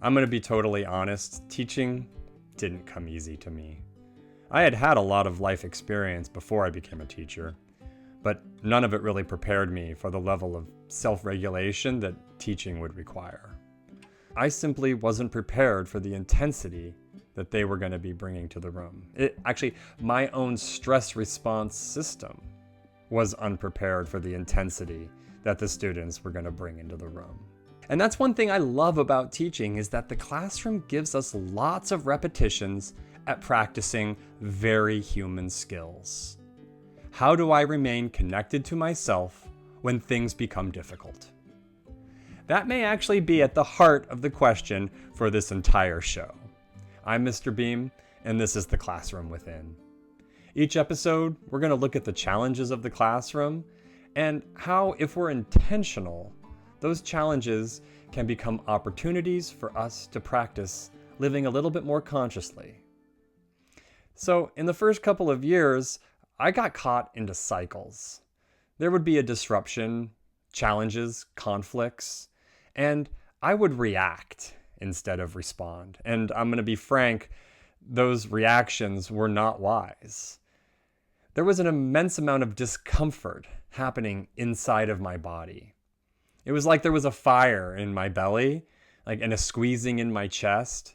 I'm going to be totally honest, teaching didn't come easy to me. I had had a lot of life experience before I became a teacher, but none of it really prepared me for the level of self-regulation that teaching would require. I simply wasn't prepared for the intensity that they were going to be bringing to the room. My own stress response system was unprepared for the intensity that the students were going to bring into the room. And that's one thing I love about teaching, is that the classroom gives us lots of repetitions at practicing very human skills. How do I remain connected to myself when things become difficult? That may actually be at the heart of the question for this entire show. I'm Mr. Beam, and this is The Classroom Within. Each episode, we're going to look at the challenges of the classroom and how, if we're intentional, those challenges can become opportunities for us to practice living a little bit more consciously. So, in the first couple of years, I got caught into cycles. There would be a disruption, challenges, conflicts, and I would react instead of respond. And I'm going to be frank, those reactions were not wise. There was an immense amount of discomfort happening inside of my body. It was like there was a fire in my belly, and a squeezing in my chest,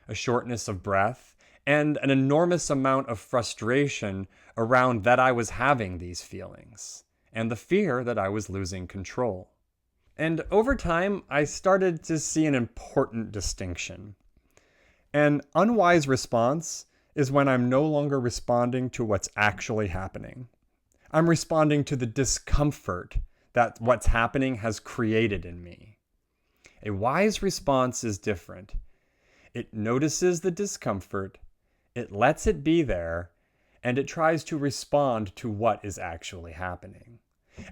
a shortness of breath, and an enormous amount of frustration around that I was having these feelings, and the fear that I was losing control. And over time, I started to see an important distinction. An unwise response is when I'm no longer responding to what's actually happening. I'm responding to the discomfort that what's happening has created in me. A wise response is different. It notices the discomfort, it lets it be there, and it tries to respond to what is actually happening.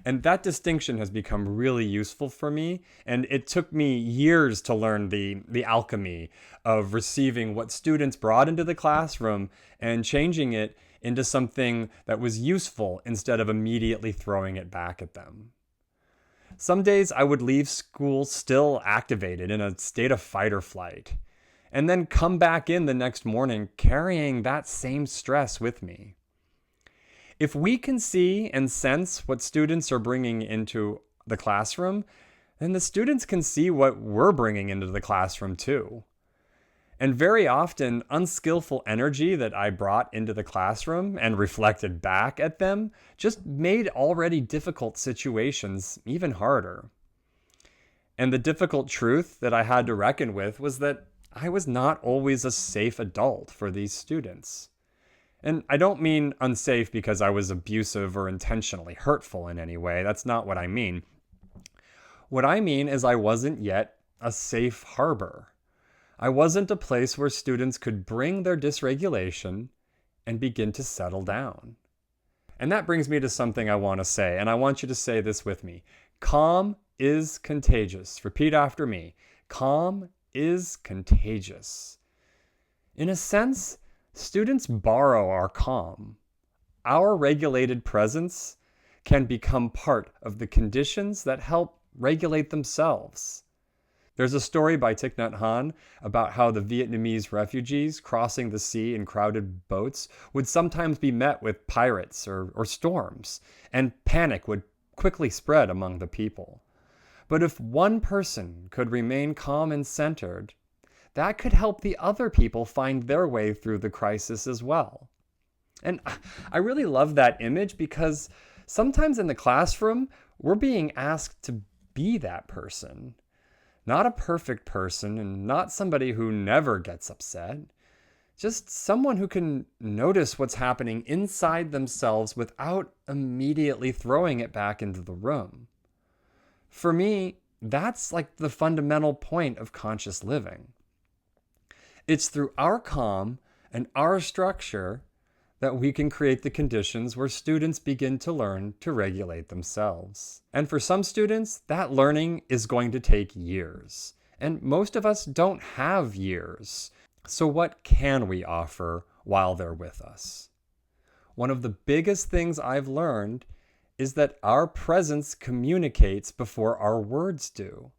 And that distinction has become really useful for me, and it took me years to learn the alchemy of receiving what students brought into the classroom and changing it into something that was useful instead of immediately throwing it back at them. Some days I would leave school still activated in a state of fight or flight, and then come back in the next morning carrying that same stress with me. If we can see and sense what students are bringing into the classroom, then the students can see what we're bringing into the classroom too. And very often, unskillful energy that I brought into the classroom and reflected back at them just made already difficult situations even harder. And the difficult truth that I had to reckon with was that I was not always a safe adult for these students. And I don't mean unsafe because I was abusive or intentionally hurtful in any way. That's not what I mean. What I mean is I wasn't yet a safe harbor. I wasn't a place where students could bring their dysregulation and begin to settle down. And that brings me to something I want to say, and I want you to say this with me. Calm is contagious. Repeat after me. Calm is contagious. In a sense, students borrow our calm. Our regulated presence can become part of the conditions that help regulate themselves. There's a story by Thich Nhat Hanh about how the Vietnamese refugees crossing the sea in crowded boats would sometimes be met with pirates or storms, and panic would quickly spread among the people. But if one person could remain calm and centered, that could help the other people find their way through the crisis as well. And I really love that image because sometimes in the classroom, we're being asked to be that person. Not a perfect person and not somebody who never gets upset. Just someone who can notice what's happening inside themselves without immediately throwing it back into the room. For me, that's like the fundamental point of conscious living. It's through our calm and our structure that we can create the conditions where students begin to learn to regulate themselves. And for some students, that learning is going to take years. And most of us don't have years. So what can we offer while they're with us? One of the biggest things I've learned is that our presence communicates before our words do.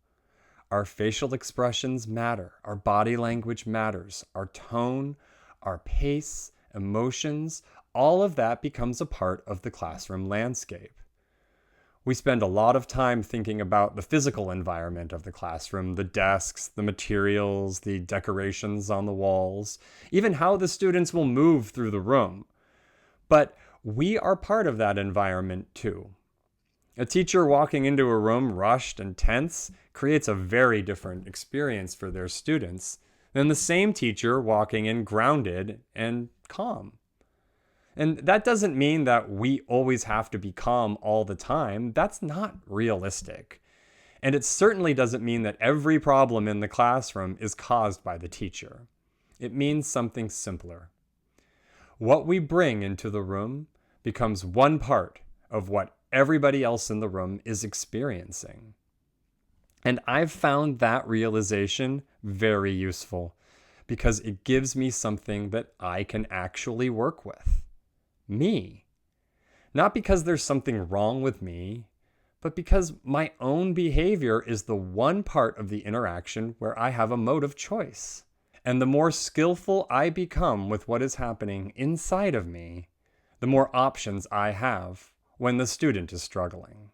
Our facial expressions matter. Our body language matters. Our tone, our pace, emotions, all of that becomes a part of the classroom landscape. We spend a lot of time thinking about the physical environment of the classroom, the desks, the materials, the decorations on the walls, even how the students will move through the room. But we are part of that environment too. A teacher walking into a room rushed and tense creates a very different experience for their students than the same teacher walking in grounded and calm. And that doesn't mean that we always have to be calm all the time. That's not realistic. And it certainly doesn't mean that every problem in the classroom is caused by the teacher. It means something simpler. What we bring into the room becomes one part of what everybody else in the room is experiencing. And I've found that realization very useful because it gives me something that I can actually work with. Me. Not because there's something wrong with me, but because my own behavior is the one part of the interaction where I have a mode of choice. And the more skillful I become with what is happening inside of me, the more options I have when the student is struggling.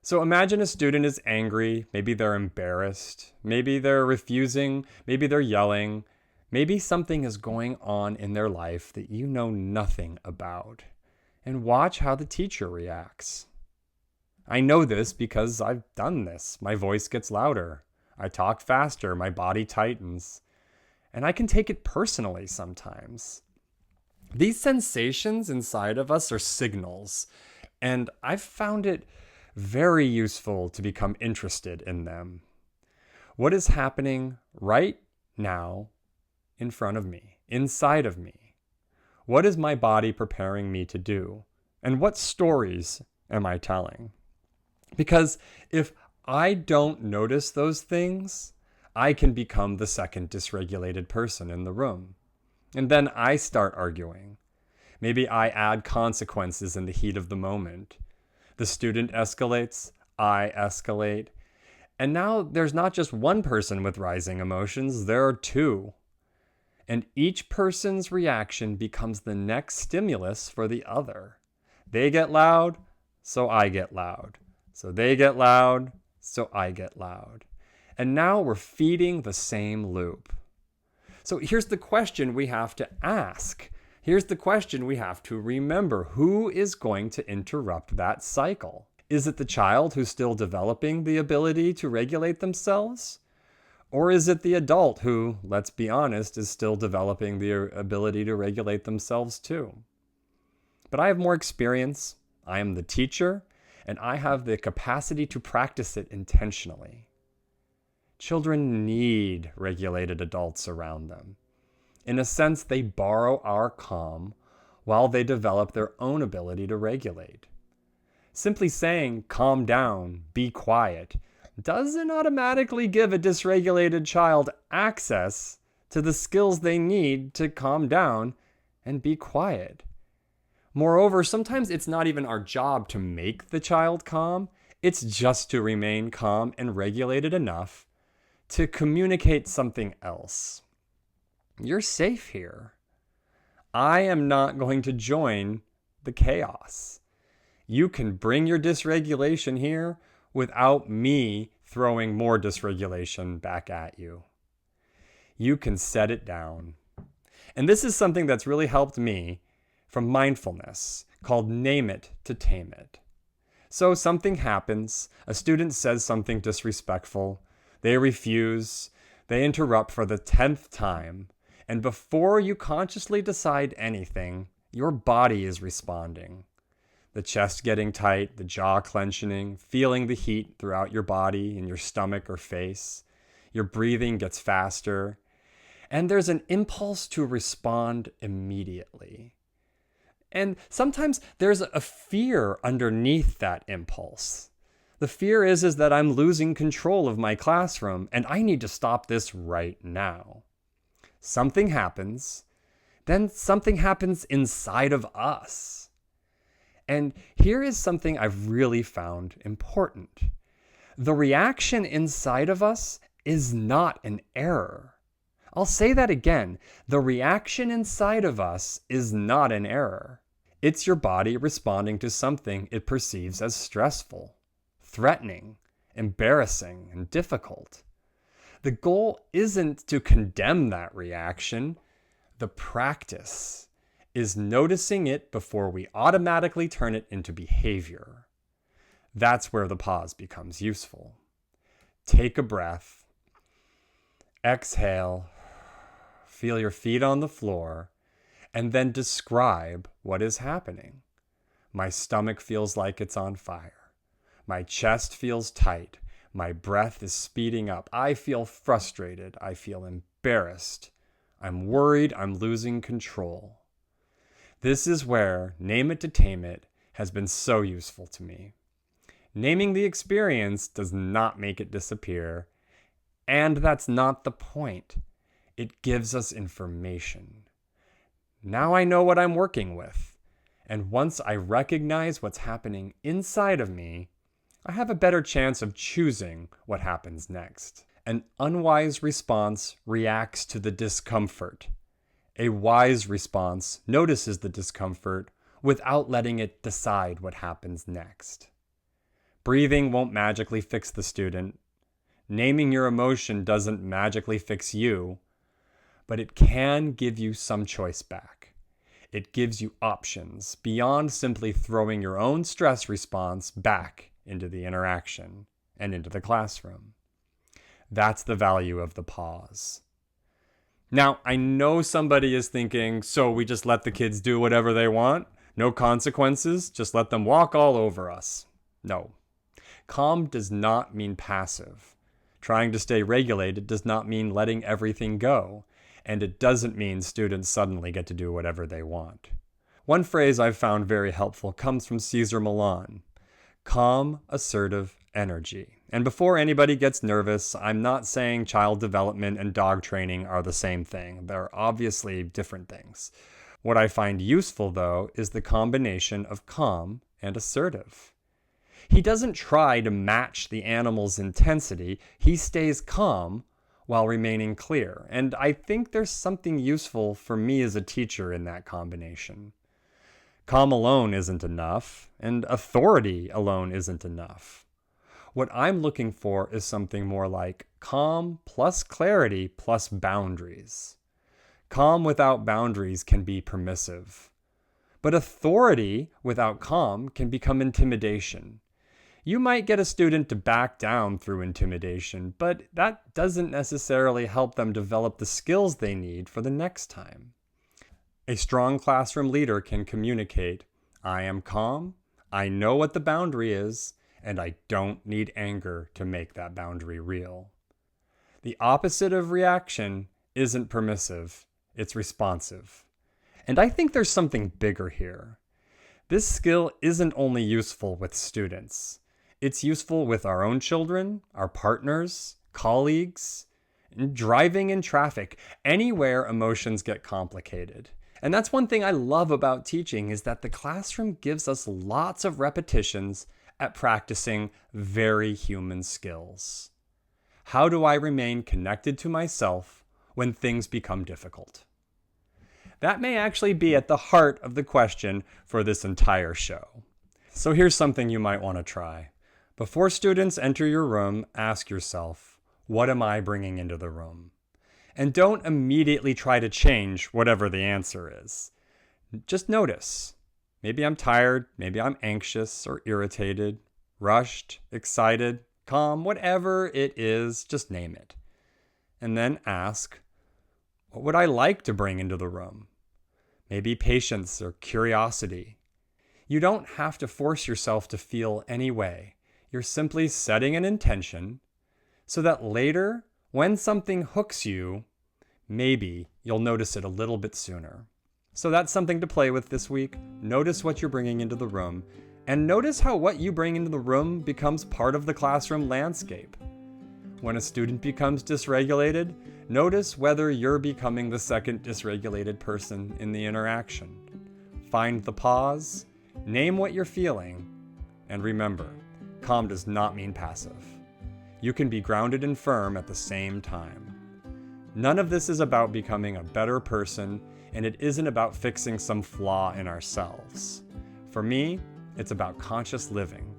So imagine a student is angry, maybe they're embarrassed, maybe they're refusing, maybe they're yelling, maybe something is going on in their life that you know nothing about. And watch how the teacher reacts. I know this because I've done this. My voice gets louder. I talk faster. My body tightens. And I can take it personally sometimes. These sensations inside of us are signals, and I've found it very useful to become interested in them. What is happening right now in front of me, inside of me? What is my body preparing me to do? And what stories am I telling? Because if I don't notice those things, I can become the second dysregulated person in the room. And then I start arguing. Maybe I add consequences in the heat of the moment. The student escalates, I escalate. And now there's not just one person with rising emotions, there are two. And each person's reaction becomes the next stimulus for the other. They get loud, so I get loud. So they get loud, so I get loud. And now we're feeding the same loop. So here's the question we have to ask. Here's the question we have to remember. Who is going to interrupt that cycle? Is it the child who's still developing the ability to regulate themselves? Or is it the adult who, let's be honest, is still developing the ability to regulate themselves too? But I have more experience. I am the teacher, and I have the capacity to practice it intentionally. Children need regulated adults around them. In a sense, they borrow our calm while they develop their own ability to regulate. Simply saying, calm down, be quiet, doesn't automatically give a dysregulated child access to the skills they need to calm down and be quiet. Moreover, sometimes it's not even our job to make the child calm. It's just to remain calm and regulated enough to communicate something else. You're safe here. I am not going to join the chaos. You can bring your dysregulation here without me throwing more dysregulation back at you. You can set it down. And this is something that's really helped me from mindfulness, called name it to tame it. So something happens, a student says something disrespectful, they refuse, they interrupt for the 10th time, and before you consciously decide anything, your body is responding. The chest getting tight, the jaw clenching, feeling the heat throughout your body, in your stomach or face. Your breathing gets faster, and there's an impulse to respond immediately. And sometimes there's a fear underneath that impulse. The fear is that I'm losing control of my classroom and I need to stop this right now. Something happens, then something happens inside of us. And here is something I've really found important. The reaction inside of us is not an error. I'll say that again. The reaction inside of us is not an error. It's your body responding to something it perceives as stressful, threatening, embarrassing, and difficult. The goal isn't to condemn that reaction. The practice is noticing it before we automatically turn it into behavior. That's where the pause becomes useful. Take a breath. Exhale. Feel your feet on the floor, and then describe what is happening. My stomach feels like it's on fire. My chest feels tight. My breath is speeding up. I feel frustrated. I feel embarrassed. I'm worried I'm losing control. This is where name it to tame it has been so useful to me. Naming the experience does not make it disappear, and that's not the point. It gives us information. Now I know what I'm working with, and once I recognize what's happening inside of me, I have a better chance of choosing what happens next. An unwise response reacts to the discomfort. A wise response notices the discomfort without letting it decide what happens next. Breathing won't magically fix the student. Naming your emotion doesn't magically fix you, but it can give you some choice back. It gives you options beyond simply throwing your own stress response back into the interaction and into the classroom. That's the value of the pause. Now, I know somebody is thinking, so we just let the kids do whatever they want? No consequences? Just let them walk all over us? No. Calm does not mean passive. Trying to stay regulated does not mean letting everything go. And it doesn't mean students suddenly get to do whatever they want. One phrase I've found very helpful comes from Cesar Millan. Calm, assertive energy. And before anybody gets nervous, I'm not saying child development and dog training are the same thing. They're obviously different things. What I find useful, though, is the combination of calm and assertive. He doesn't try to match the animal's intensity. He stays calm while remaining clear. And I think there's something useful for me as a teacher in that combination. Calm alone isn't enough, and authority alone isn't enough. What I'm looking for is something more like calm plus clarity plus boundaries. Calm without boundaries can be permissive, but authority without calm can become intimidation. You might get a student to back down through intimidation, but that doesn't necessarily help them develop the skills they need for the next time. A strong classroom leader can communicate, I am calm, I know what the boundary is, and I don't need anger to make that boundary real. The opposite of reaction isn't permissive, it's responsive. And I think there's something bigger here. This skill isn't only useful with students. It's useful with our own children, our partners, colleagues, driving in traffic, anywhere emotions get complicated. And that's one thing I love about teaching is that the classroom gives us lots of repetitions at practicing very human skills. How do I remain connected to myself when things become difficult? That may actually be at the heart of the question for this entire show. So here's something you might want to try. Before students enter your room, ask yourself, what am I bringing into the room? And don't immediately try to change whatever the answer is. Just notice. Maybe I'm tired, maybe I'm anxious or irritated, rushed, excited, calm, whatever it is, just name it. And then ask, what would I like to bring into the room? Maybe patience or curiosity. You don't have to force yourself to feel any way. You're simply setting an intention so that later, when something hooks you, maybe you'll notice it a little bit sooner. So that's something to play with this week. Notice what you're bringing into the room, and notice how what you bring into the room becomes part of the classroom landscape. When a student becomes dysregulated, notice whether you're becoming the second dysregulated person in the interaction. Find the pause, name what you're feeling, and remember, calm does not mean passive. you can be grounded and firm at the same time. None of this is about becoming a better person, and it isn't about fixing some flaw in ourselves. For me, it's about conscious living,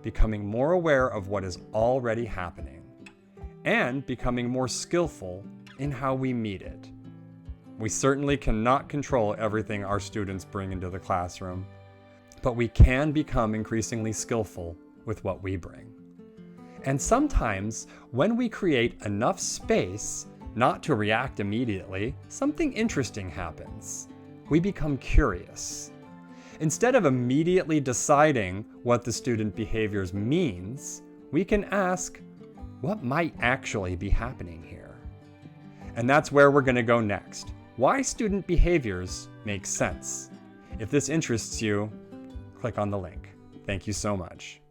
becoming more aware of what is already happening, and becoming more skillful in how we meet it. We certainly cannot control everything our students bring into the classroom, but we can become increasingly skillful with what we bring. And sometimes, when we create enough space not to react immediately, something interesting happens. We become curious. Instead of immediately deciding what the student behaviors means, we can ask, what might actually be happening here? And that's where we're going to go next. Why student behaviors make sense. If this interests you, click on the link. Thank you so much.